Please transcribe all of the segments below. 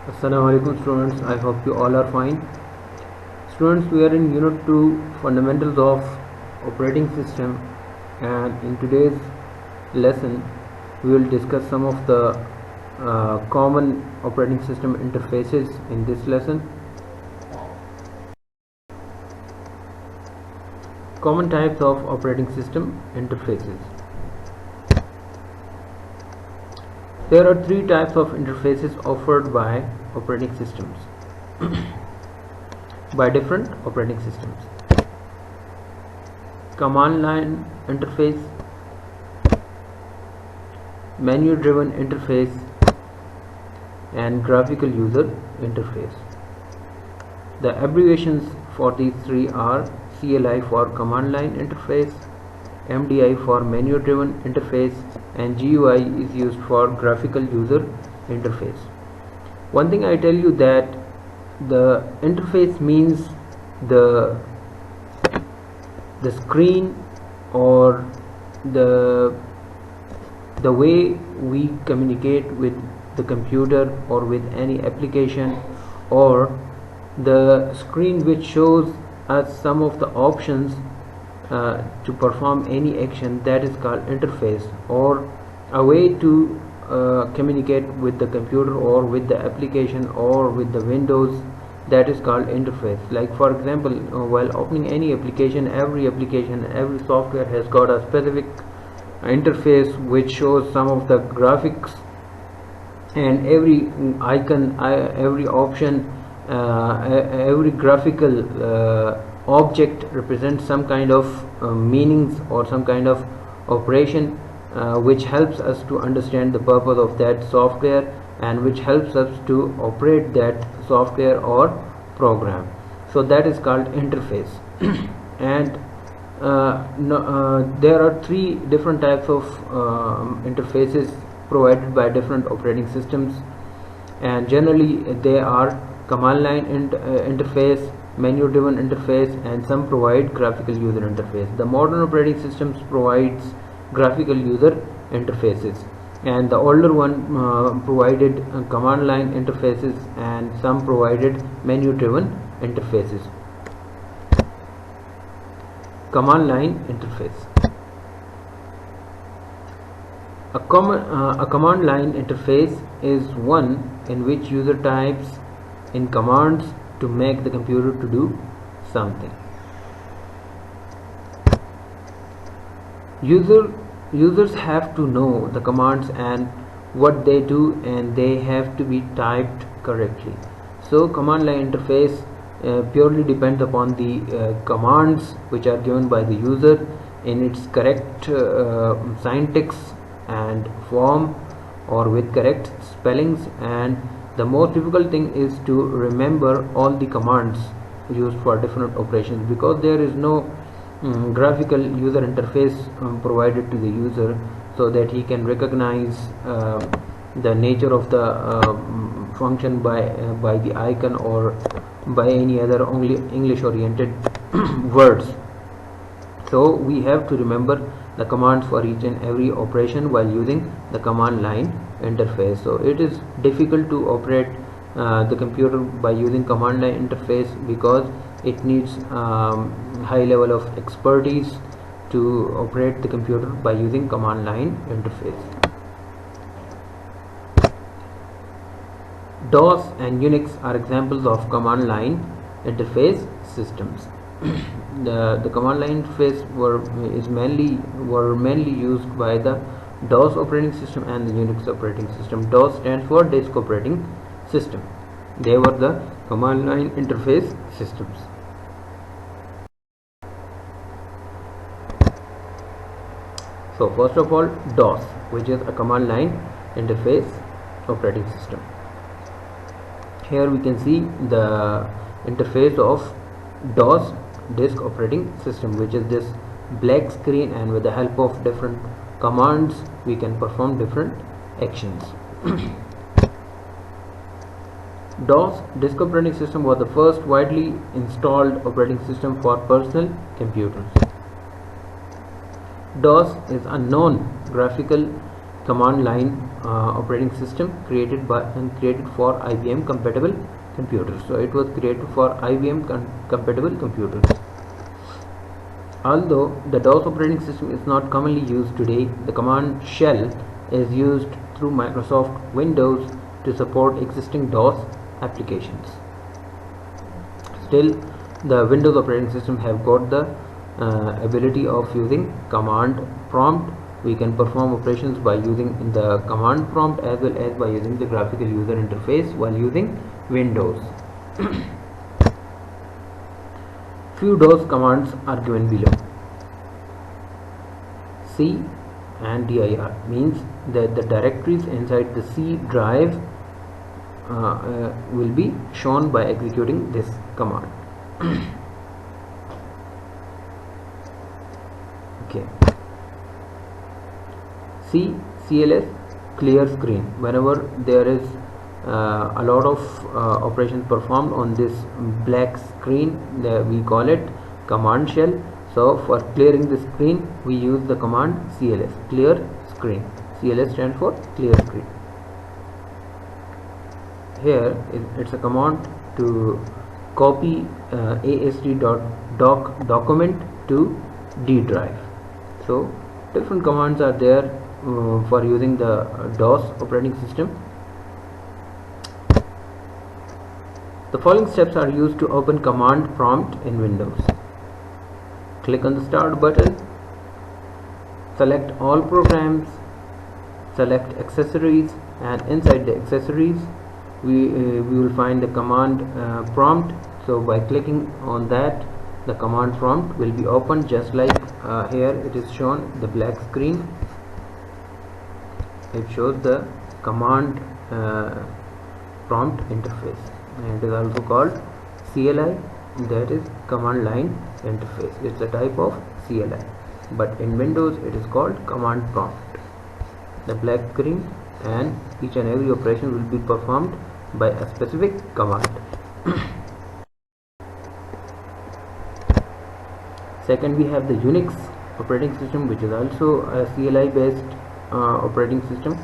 Assalamu alaikum students, I hope you all are fine. Students, we are in Unit 2 Fundamentals of Operating System, and in today's lesson we will discuss some of the common operating system interfaces in this lesson. Common types of operating system interfaces. There are three types of interfaces offered by operating systems by different operating systems: command line interface, menu driven interface, and graphical user interface. The abbreviations for these three are CLI for command line interface, MDI for menu driven interface, and GUI is used for graphical user interface. One thing I tell you that the interface means the screen or the way we communicate with the computer or with any application, or the screen which shows us some of the options to perform any action, that is called interface, or a way to communicate with the computer or with the application or with the windows, that is called interface. Like for example, while opening any application, every software has got a specific interface which shows some of the graphics, and every icon, every option, every graphical object represents some kind of meanings or some kind of operation which helps us to understand the purpose of that software and which helps us to operate that software or program. So that is called interface. And there are three different types of interfaces provided by different operating systems, and generally they are command line interface, menu driven interface, and some provide graphical user interface. The modern operating systems provides graphical user interfaces, and the older one provided command line interfaces, and some provided menu driven interfaces. Command line interface. A command line interface is one in which user types in commands to make the computer to do something. Users have to know the commands and what they do, and they have to be typed correctly. So command line interface purely depends upon the commands which are given by the user in its correct syntax and form, or with correct spellings. And the most difficult thing is to remember all the commands used for different operations, because there is no graphical user interface provided to the user so that he can recognize the nature of the function by the icon or by any other only English oriented words. So we have to remember the commands for each and every operation while using the command line interface. So it is difficult to operate the computer by using command line interface, because it needs high level of expertise to operate the computer by using command line interface. DOS and Unix are examples of command line interface systems. The command line interface were mainly used by the DOS operating system and the Unix operating system. DOS stands for disk operating system. They were the command line interface systems. So first of all, DOS, which is a command line interface operating system. Here we can see the interface of DOS, disk operating system, which is this black screen, and with the help of different commands we can perform different actions. DOS, disk operating system, was the first widely installed operating system for personal computers. DOS is a non-graphical command line operating system created for IBM compatible computers. So it was created for IBM compatible computers. Although the DOS operating system is not commonly used today, the command shell is used through Microsoft Windows to support existing DOS applications. Still, the Windows operating system have got the ability of using command prompt. We can perform operations by using the command prompt as well as by using the graphical user interface while using Windows. Few DOS commands are given below. C and dir means that the directories inside the C drive will be shown by executing this command. Okay. CLS, clear screen. Whenever there is a lot of operations performed on this black screen, we call it command shell. So for clearing the screen, we use the command CLS, clear screen. CLS stands for clear screen. Here it's a command to copy ASD.doc document to D drive. So different commands are there for using the DOS operating system. The following steps are used to open command prompt in Windows. Click on the start button, select all programs, select accessories, and inside the accessories we will find the command prompt. So by clicking on that, the command prompt will be opened just like here it is shown, the black screen. It shows the command prompt interface, and it is also called CLI, that is command line interface. It's a type of CLI, but in Windows it is called command prompt. The black screen, and each and every operation will be performed by a specific command. Second, we have the Unix operating system, which is also a CLI based operating system.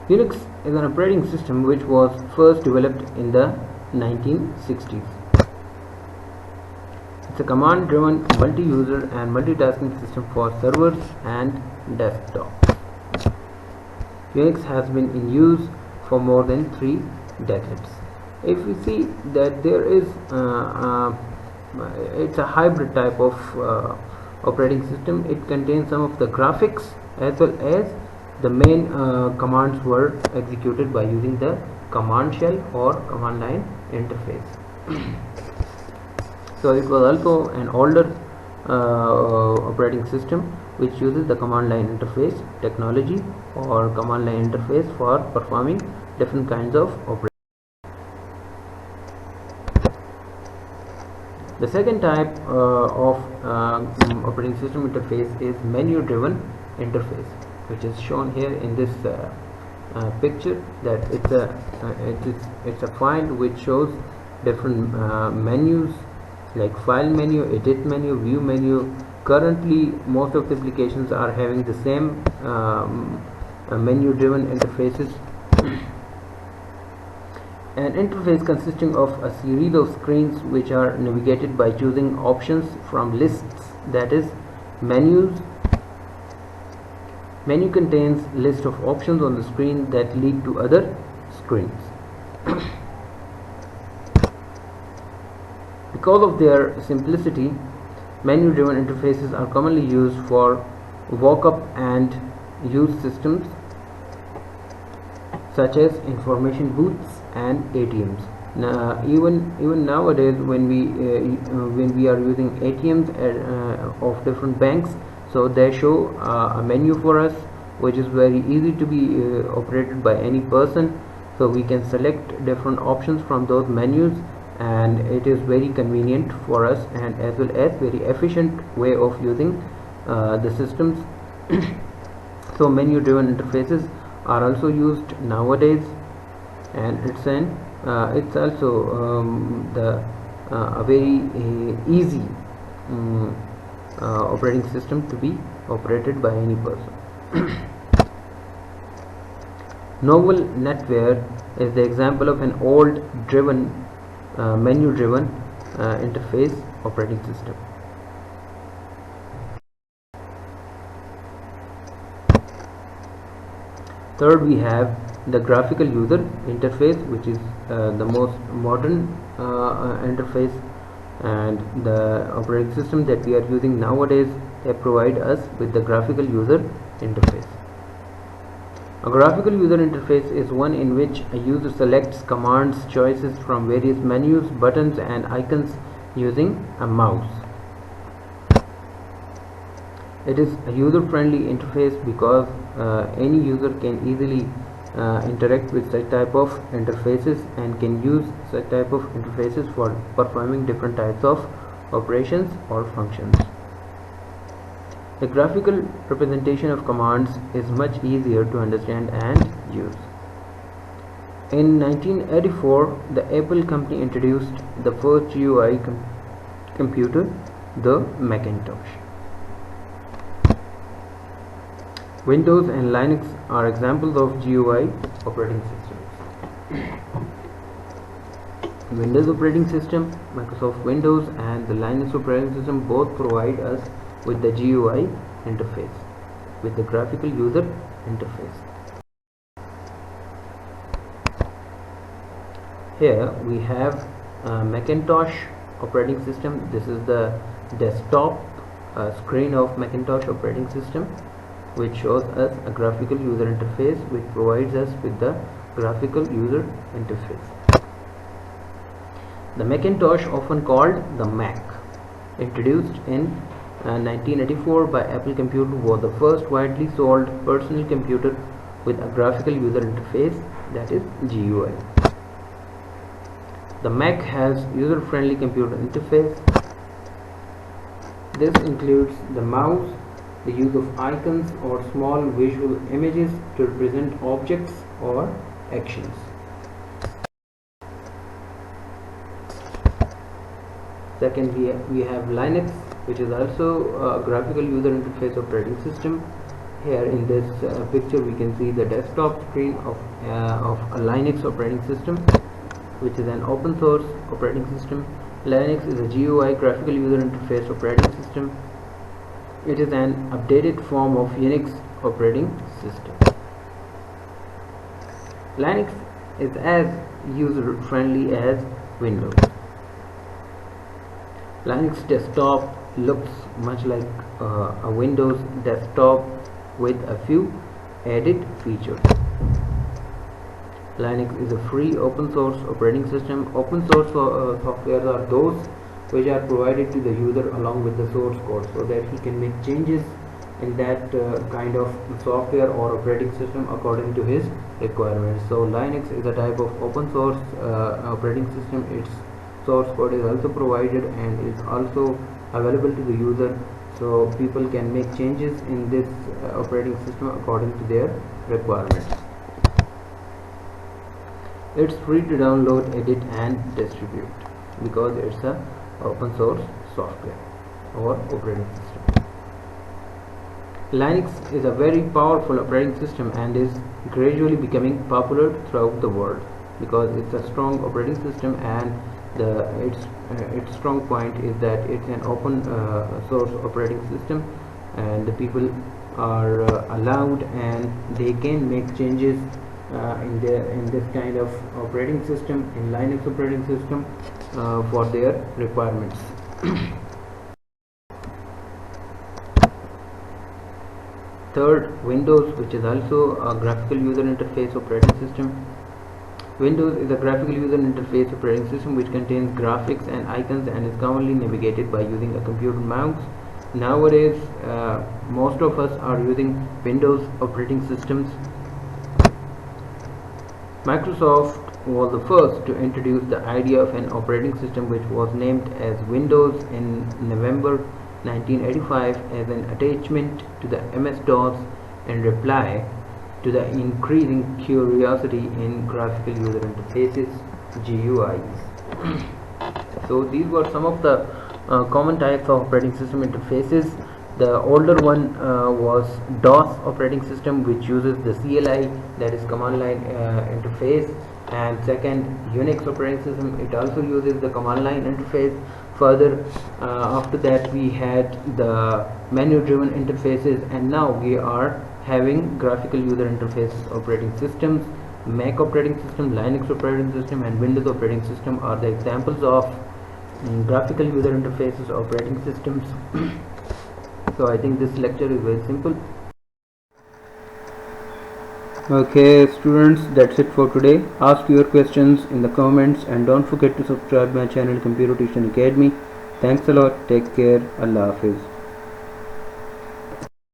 Unix is an operating system which was first developed in the 1960s. It's a command driven multi-user and multitasking system for servers and desktops. Unix has been in use for more than 3 decades. If we see that there is it's a hybrid type of operating system. It contains some of the graphics as well as the main commands were executed by using the command shell or command line interface. So it was also an older operating system which uses the command line interface technology or command line interface for performing different kinds of operations. The second type of operating system interface is menu driven interface, which is shown here in this picture. That it's a file which shows different menus like file menu, edit menu, view menu. Currently most of the applications are having the same menu driven interfaces. An interface consisting of a series of screens which are navigated by choosing options from lists, that is menus. Menu contains list of options on the screen that lead to other screens. Because of their simplicity, menu driven interfaces are commonly used for walk-up and use systems such as information booths and ATMs. Now, even nowadays, when we are using ATMs of different banks, so they show a menu for us, which is very easy to be operated by any person. So we can select different options from those menus, and it is very convenient for us, and as well as very efficient way of using the systems. So menu driven interfaces are also used nowadays, and it's also a very easy operating system to be operated by any person. Novel NetWare is the example of an old menu driven interface operating system. Third, we have the graphical user interface, which is the most modern interface, and the operating system that we are using nowadays, they provide us with the graphical user interface. A graphical user interface is one in which a user selects commands choices from various menus, buttons and icons using a mouse. It is a user-friendly interface because any user can easily interact with such type of interfaces and can use such type of interfaces for performing different types of operations or functions. The graphical representation of commands is much easier to understand and use. In 1984, the Apple company introduced the first GUI computer, the Macintosh. Windows and Linux are examples of GUI operating systems. Windows operating system, Microsoft Windows, and the Linux operating system both provide us with the GUI interface, with the graphical user interface. Here we have Macintosh operating system. This is the desktop screen of Macintosh operating system, which shows us a graphical user interface, which provides us with the graphical user interface. The Macintosh, often called the Mac, introduced in 1984 by Apple Computer, was the first widely sold personal computer with a graphical user interface, that is GUI. The Mac has user-friendly computer interface. This includes the mouse, the use of icons or small visual images to represent objects or actions. Second, we have Linux, which is also a graphical user interface operating system. Here in this picture we can see the desktop screen of a Linux operating system, which is an open source operating system. Linux is a GUI, graphical user interface operating system. It is an updated form of Unix operating system. Linux is as user friendly as Windows. Linux desktop looks much like a Windows desktop with a few added features. Linux is a free open source operating system. Open source softwares are those which are provided to the user along with the source code, so that he can make changes in that kind of software or operating system according to his requirements. So Linux is a type of open source operating system. Its source code is also provided and is also available to the user, so people can make changes in this operating system according to their requirements. It's free to download, edit and distribute because it's a open source software or operating system. Linux is a very powerful operating system and is gradually becoming popular throughout the world because it's a strong operating system, and its strong point is that it's an open source operating system, and the people are allowed and they can make changes in this kind of operating system, in Linux operating system, for their requirements. Third, Windows, which is also a graphical user interface operating system. Windows is a graphical user interface operating system which contains graphics and icons and is commonly navigated by using a computer mouse. Nowadays, most of us are using Windows operating systems. Microsoft was the first to introduce the idea of an operating system which was named as Windows in November 1985 as an attachment to the MS-DOS in reply to the increasing curiosity in graphical user interfaces, GUIs. So these were some of the common types of operating system interfaces The older one was DOS operating system, which uses the CLI, that is command line interface, and second Unix operating system, it also uses the command line interface. Further, after that we had the menu driven interfaces, and now we are having graphical user interface operating systems. Mac operating system, Linux operating system, and Windows operating system are the examples of graphical user interfaces operating systems. So I think this lecture is very simple. Okay students, that's it for today. Ask your questions in the comments, and don't forget to subscribe my channel Computer Tuition Academy. Thanks a lot. Take care. Allah Hafiz.